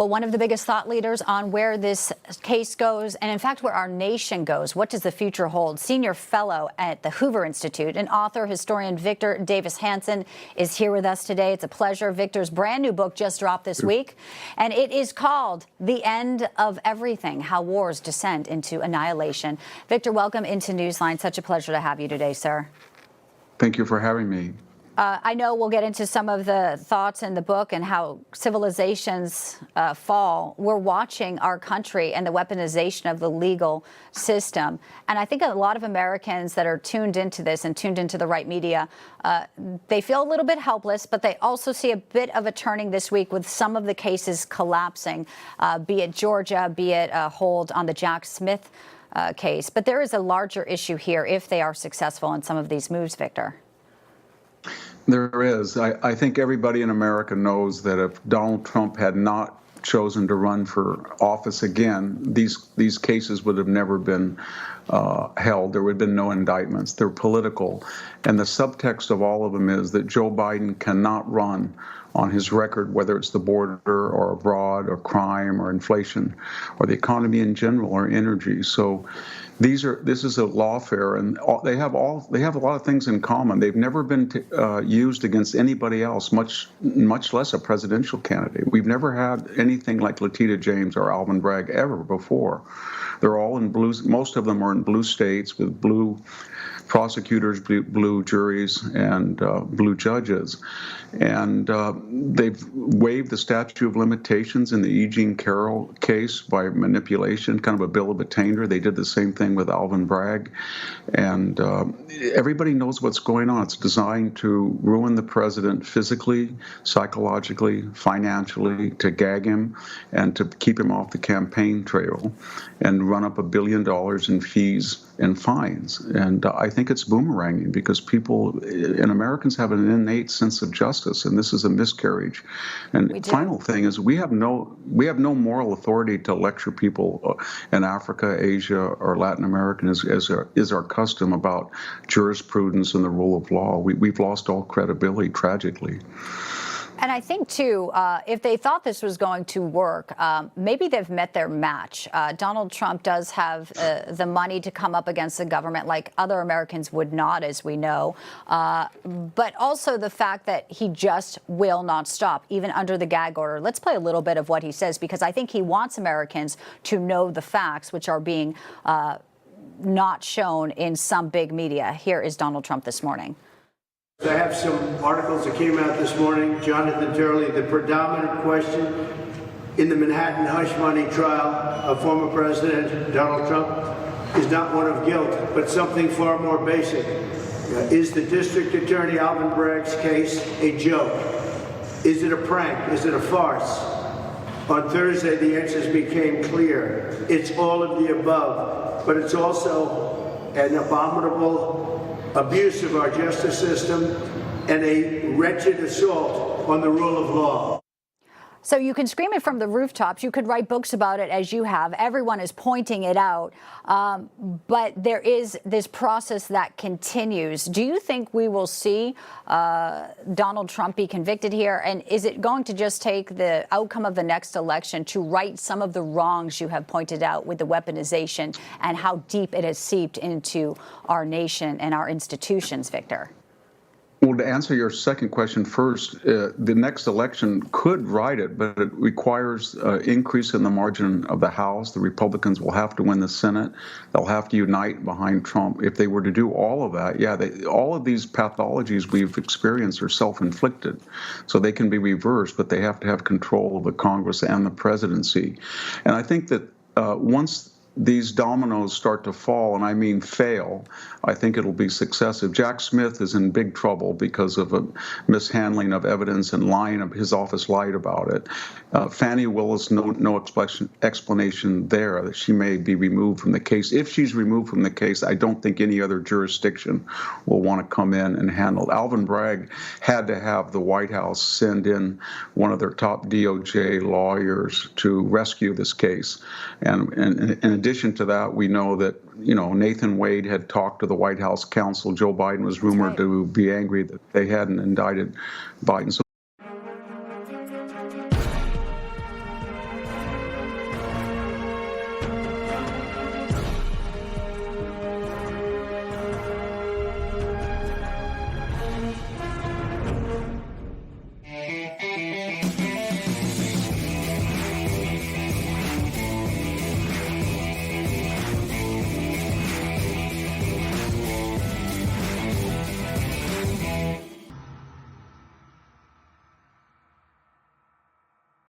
Well, one of the biggest thought leaders on where this case goes, and in fact where our nation goes, what does the future hold? Senior fellow at the Hoover Institute and author, historian Victor Davis Hanson is here with us today. It's a pleasure. Victor's brand new book just dropped this week, and it is called The End of Everything: How Wars Descend into Annihilation. Victor, welcome into Newsline. Such a pleasure to have you today, sir. Thank you for having me. I know we'll get into some of the thoughts in the book and how civilizations fall. We're watching our country and the weaponization of the legal system. And I think a lot of Americans that are tuned into this and tuned into the right media, they feel a little bit helpless, but they also see a bit of a turning this week with some of the cases collapsing, be it Georgia, be it a hold on the Jack Smith case. But there is a larger issue here if they are successful in some of these moves, Victor. There is. I think everybody in America knows that if Donald Trump had not chosen to run for office again, these cases would have never been held. There would have been no indictments. They're political. And the subtext of all of them is that Joe Biden cannot run on his record, whether it's the border or abroad or crime or inflation or the economy in general or energy. So this is a lawfare, and they have a lot of things in common. They've never been used against anybody else, much less a presidential candidate. We've never had anything like Letitia James or Alvin Bragg ever before. They're all in blue. Most of them are in blue states with blue prosecutors, blue juries, and blue judges. And they've waived the statute of limitations in the E. Jean Carroll case by manipulation, kind of a bill of attainder. They did the same thing with Alvin Bragg. And everybody knows what's going on. It's designed to ruin the president physically, psychologically, financially, to gag him and to keep him off the campaign trail and run up $1 billion in fees and fines. And I think it's boomeranging because people and Americans have an innate sense of justice, and this is a miscarriage. And final thing is we have no moral authority to lecture people in Africa, Asia, or Latin America, as is our custom, about jurisprudence and the rule of law. We've lost all credibility, tragically. And I think, too, if they thought this was going to work, maybe they've met their match. Donald Trump does have the money to come up against the government like other Americans would not, as we know. But also the fact that he just will not stop, even under the gag order. Let's play a little bit of what he says, because I think he wants Americans to know the facts, which are being not shown in some big media. Here is Donald Trump this morning. I have some articles that came out this morning. Jonathan Turley, the predominant question in the Manhattan hush money trial of former President Donald Trump is not one of guilt, but something far more basic. Is the District Attorney Alvin Bragg's case a joke? Is it a prank? Is it a farce? On Thursday, the answers became clear. It's all of the above, but it's also an abominable abuse of our justice system and a wretched assault on the rule of law. So you can scream it from the rooftops. You could write books about it, as you have. Everyone is pointing it out. But there is this process that continues. Do you think we will see Donald Trump be convicted here? And is it going to just take the outcome of the next election to right some of the wrongs you have pointed out with the weaponization and how deep it has seeped into our nation and our institutions, Victor? Well, to answer your second question first, the next election could right it, but it requires increase in the margin of the House. The Republicans will have to win the Senate. They'll have to unite behind Trump. If they were to do all of that, yeah, all of these pathologies we've experienced are self-inflicted. So they can be reversed, but they have to have control of the Congress and the presidency. And I think that once these dominoes start to fall, and I mean fail, I think it'll be successive. Jack Smith is in big trouble because of a mishandling of evidence and lying. His office lied about it. Fani Willis, no explanation there that she may be removed from the case. If she's removed from the case, I don't think any other jurisdiction will want to come in and handle it. Alvin Bragg had to have the White House send in one of their top DOJ lawyers to rescue this case. And in addition to that, we know that Nathan Wade had talked to the White House counsel. Joe Biden was rumored to be angry that they hadn't indicted Biden. So